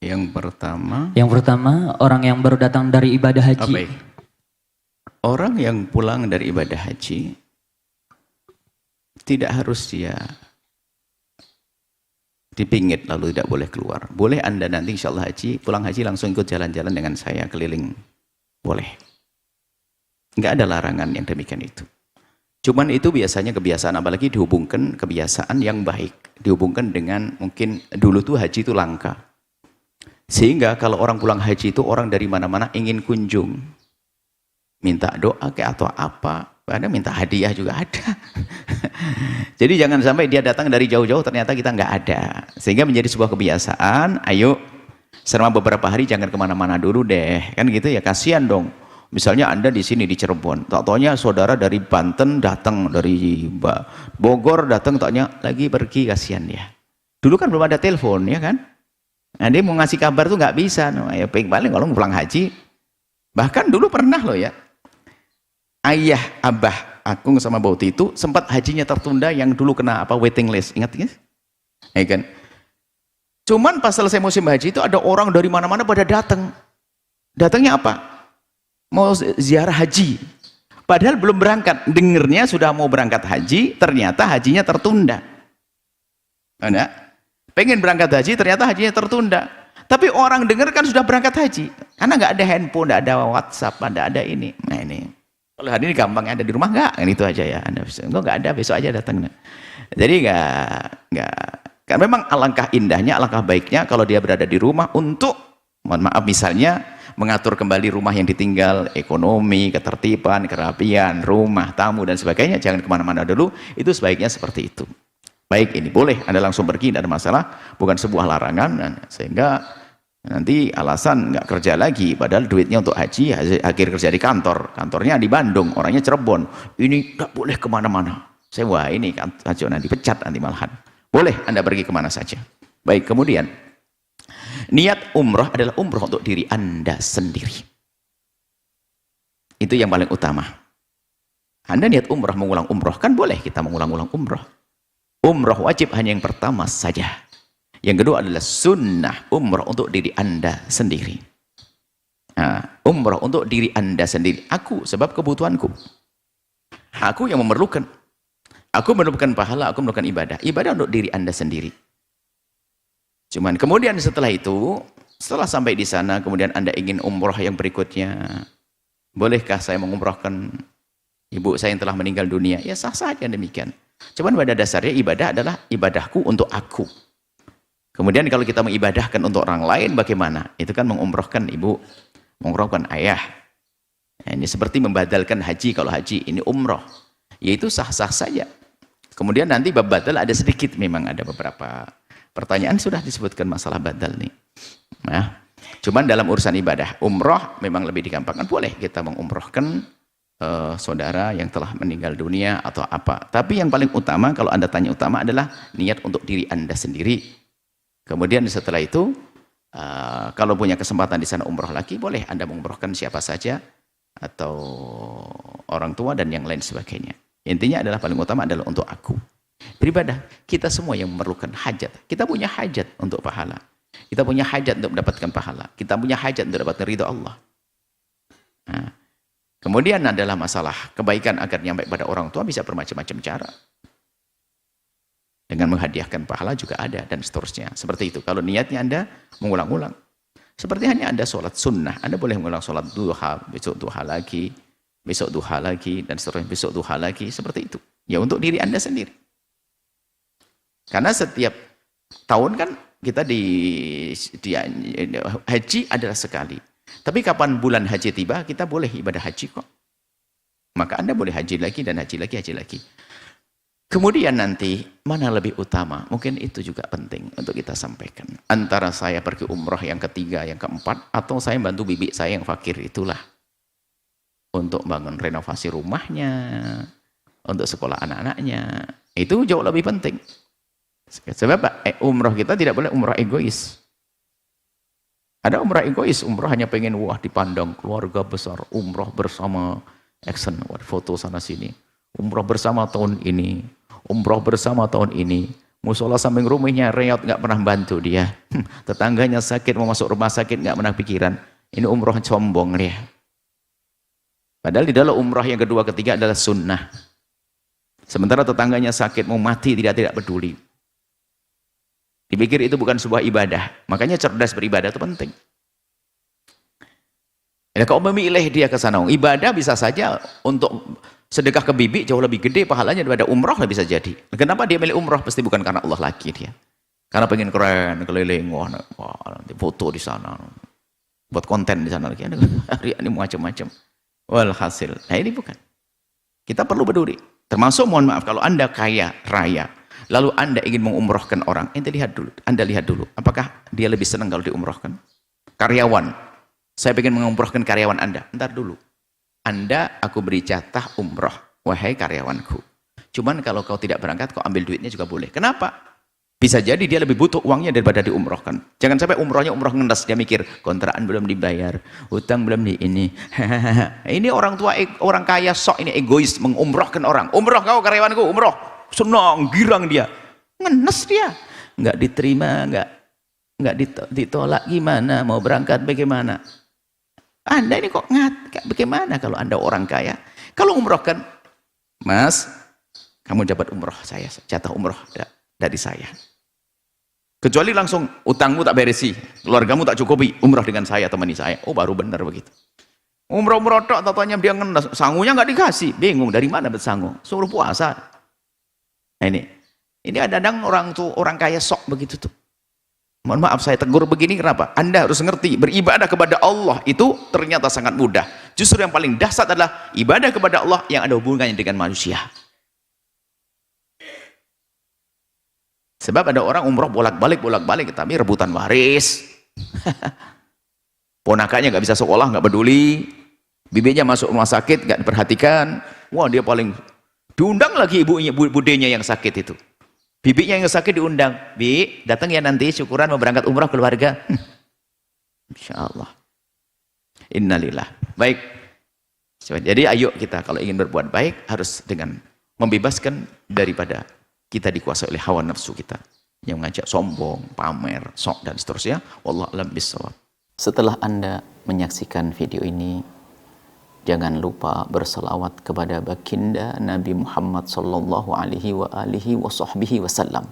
Yang pertama, orang yang baru datang dari ibadah haji. Baik. Orang yang pulang dari ibadah haji tidak harus dia dipingit lalu tidak boleh keluar. Boleh Anda nanti insya Allah pulang haji langsung ikut jalan-jalan dengan saya keliling. Boleh. Nggak ada larangan yang demikian itu. Cuman itu biasanya kebiasaan, apalagi dihubungkan kebiasaan yang baik. Dihubungkan dengan mungkin dulu tuh haji itu langka. Sehingga kalau orang pulang haji itu orang dari mana-mana ingin kunjung. Minta doa atau apa. Ada minta hadiah juga ada. Jadi jangan sampai dia datang dari jauh-jauh ternyata kita nggak ada. Sehingga menjadi sebuah kebiasaan, ayo selama beberapa hari jangan kemana-mana dulu deh. Kan gitu ya, kasihan dong. Misalnya Anda di sini di Cirebon, tak taunya saudara dari Banten datang, dari Bogor datang, taknya lagi pergi, kasihan ya. Dulu kan belum ada telepon ya kan. Nah, dia mau ngasih kabar tuh nggak bisa. Ya paling kalau pulang haji. Bahkan dulu pernah loh ya. Ayah, abah, Akung sama Bauti itu sempat hajinya tertunda yang dulu kena apa waiting list. Ingat ya? Ya kan? Cuman pas selesai musim haji itu ada orang dari mana-mana pada datang. Datangnya apa? Mau ziarah haji. Padahal belum berangkat. Dengernya sudah mau berangkat haji, ternyata hajinya tertunda. Enggak? Pengen berangkat haji, ternyata hajinya tertunda. Tapi orang dengar kan sudah berangkat haji. Karena nggak ada handphone, nggak ada WhatsApp, nggak ada ini. Nah ini. Kalau hari ini gampang ada di rumah nggak? Kan itu aja ya. Anda bisa. Nggak ada, besok aja datang. Jadi nggak. Kan memang alangkah indahnya, alangkah baiknya kalau dia berada di rumah untuk, mohon maaf misalnya, mengatur kembali rumah yang ditinggal, ekonomi, ketertiban, kerapian, rumah, tamu dan sebagainya. Jangan kemana-mana dulu. Itu sebaiknya seperti itu. Baik, ini boleh Anda langsung pergi, tidak ada masalah, bukan sebuah larangan, sehingga nanti alasan nggak kerja lagi, padahal duitnya untuk haji, akhir kerja di kantornya di Bandung, orangnya Cirebon, ini nggak boleh kemana-mana, saya wah ini haji nanti pecat nanti malahan. Boleh Anda pergi kemana saja. Baik, kemudian niat umroh adalah umroh untuk diri Anda sendiri, itu yang paling utama. Anda niat umroh, mengulang umroh, kan boleh kita mengulang-ulang umroh. Umroh wajib hanya yang pertama saja. Yang kedua adalah sunnah umroh untuk diri Anda sendiri. Nah, umroh untuk diri Anda sendiri. Aku, sebab kebutuhanku. Aku yang memerlukan. Aku memerlukan pahala, aku memerlukan ibadah. Ibadah untuk diri Anda sendiri. Cuman kemudian setelah itu, setelah sampai di sana, kemudian Anda ingin umroh yang berikutnya. Bolehkah saya mengumrohkan ibu saya yang telah meninggal dunia? Ya sah saja demikian. Cuman pada dasarnya ibadah adalah ibadahku untuk aku. Kemudian kalau kita mengibadahkan untuk orang lain bagaimana? Itu kan mengumrohkan ibu, mengumrohkan ayah. Nah, ini seperti membadalkan haji. Kalau haji ini umroh, yaitu sah-sah saja. Kemudian nanti bab badal ada sedikit, memang ada beberapa pertanyaan sudah disebutkan masalah badal nih. Nah, cuman dalam urusan ibadah, umroh memang lebih digampangkan. Boleh kita mengumrohkan saudara yang telah meninggal dunia atau apa. Tapi yang paling utama, kalau Anda tanya utama adalah niat untuk diri Anda sendiri. Kemudian setelah itu, kalau punya kesempatan di sana umroh lagi, boleh Anda mengumrohkan siapa saja atau orang tua dan yang lain sebagainya. Intinya adalah paling utama adalah untuk aku. Beribadah, kita semua yang memerlukan hajat. Kita punya hajat untuk pahala. Kita punya hajat untuk mendapatkan pahala. Kita punya hajat untuk mendapatkan ridha Allah. Nah, kemudian adalah masalah kebaikan agar nyampe pada orang tua bisa bermacam-macam cara. Dengan menghadiahkan pahala juga ada dan seterusnya. Seperti itu. Kalau niatnya Anda mengulang-ulang. Seperti hanya Anda sholat sunnah. Anda boleh mengulang sholat duha, besok duha lagi, besok duha lagi, dan seterusnya besok duha lagi. Seperti itu. Ya untuk diri Anda sendiri. Karena setiap tahun kan kita di haji adalah sekali. Tapi kapan bulan haji tiba, kita boleh ibadah haji kok. Maka Anda boleh haji lagi dan haji lagi, haji lagi. Kemudian nanti, mana lebih utama? Mungkin itu juga penting untuk kita sampaikan. Antara saya pergi umroh yang ketiga, yang keempat, atau saya bantu bibi saya yang fakir, itulah. Untuk bangun renovasi rumahnya, untuk sekolah anak-anaknya. Itu jauh lebih penting. Sebab umroh kita tidak boleh umroh egois. Ada umrah egois, umrah hanya pengen wah dipandang keluarga besar, umrah bersama action, foto sana sini, umrah bersama tahun ini, umrah bersama tahun ini, Musola samping rumahnya reot, nggak pernah bantu dia. Tetangganya sakit, mau masuk rumah sakit, nggak pernah pikiran. Ini umroh sombong dia. Padahal di dalam umroh yang kedua, ketiga adalah sunnah. Sementara tetangganya sakit, mau mati, tidak peduli. Dipikir itu bukan sebuah ibadah. Makanya cerdas beribadah itu penting. Ya, kau memilih dia ke sana. Ibadah bisa saja untuk sedekah ke bibi jauh lebih gede pahalanya daripada umroh, bisa jadi. Kenapa dia milih umroh? Pasti bukan karena Allah lagi dia. Karena pengen keren, keliling, wah nanti foto di sana, buat konten di sana lagi. Hari ini macam-macam. Walhasil. Nah ini bukan. Kita perlu peduli. Termasuk mohon maaf kalau Anda kaya raya, lalu Anda ingin mengumrohkan orang, Anda lihat dulu, apakah dia lebih senang kalau diumrohkan? Karyawan, saya ingin mengumrohkan karyawan Anda. Ntar dulu. Anda, aku beri jatah umroh, wahai karyawanku. Cuman kalau kau tidak berangkat, kau ambil duitnya juga boleh. Kenapa? Bisa jadi dia lebih butuh uangnya daripada diumrohkan. Jangan sampai umrohnya umroh ngendas, dia mikir kontrakan belum dibayar, hutang belum di ini. Ini orang tua, orang kaya sok ini egois mengumrohkan orang. Umroh kau karyawanku, umroh. Senang, girang dia. Ngenes dia. Nggak diterima, nggak ditolak, gimana? Mau berangkat bagaimana? Anda ini kok bagaimana kalau Anda orang kaya? Kalau umrohkan, Mas, kamu dapat umroh saya, jatah umroh dari saya. Kecuali langsung utangmu tak beresi, keluargamu tak cukupi, umroh dengan saya, temani saya. Oh baru benar begitu. Umroh tok, tatanya dia ngenes, sangunya nggak dikasih, bingung dari mana bersangu, suruh puasa. Nah ini kadang orang kaya sok begitu tuh. Mohon maaf saya tegur begini, kenapa? Anda harus ngerti, beribadah kepada Allah itu ternyata sangat mudah. Justru yang paling dahsyat adalah ibadah kepada Allah yang ada hubungannya dengan manusia. Sebab ada orang umroh bolak-balik, tapi rebutan waris. Ponakannya nggak bisa sekolah, nggak peduli. Bibinya masuk rumah sakit, nggak diperhatikan. Wah dia paling diundang lagi budenya yang sakit itu. Bibinya yang sakit diundang. Bi, datang ya nanti syukuran mau berangkat umroh keluarga. Insya Allah. Innalillah. Baik. Jadi ayo kita kalau ingin berbuat baik harus dengan membebaskan daripada kita dikuasai oleh hawa nafsu kita yang mengajak sombong, pamer, sok dan seterusnya. Wallahu a'lam bishawab. Setelah Anda menyaksikan video ini, jangan lupa berselawat kepada baginda Nabi Muhammad sallallahu alaihi wa alihi wa sahbihi wasallam.